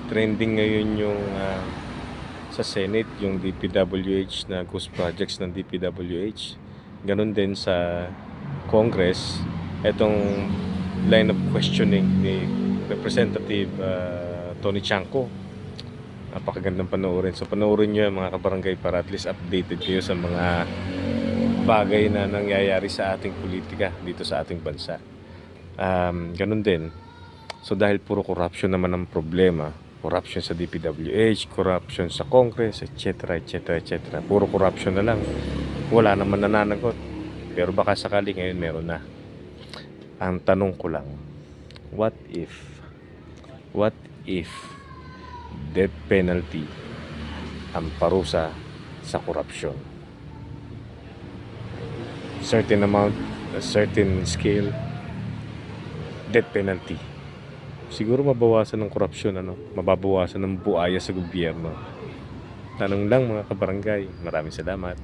trending ngayon yung sa Senate, yung DPWH na ghost projects ng DPWH. Ganon din sa Congress, itong line of questioning ni Representative Tony Chanco. Napakagandang panoorin. So panoorin nyo mga kabarangay para at least updated kayo sa mga bagay na nangyayari sa ating politika dito sa ating bansa. Ganun din. So dahil puro corruption naman ang problema, corruption sa DPWH, corruption sa Congress, etc. etc. etc. Puro corruption na lang. Wala naman nananagot. Pero baka sakali ngayon meron na. Ang tanong ko lang, what if death penalty ang parusa sa corruption? Certain amount, a certain scale, death penalty. Siguro mabawasan ng korupsyon, mababawasan ng buaya sa gobyerno. Tanong lang mga kabarangay. Maraming salamat.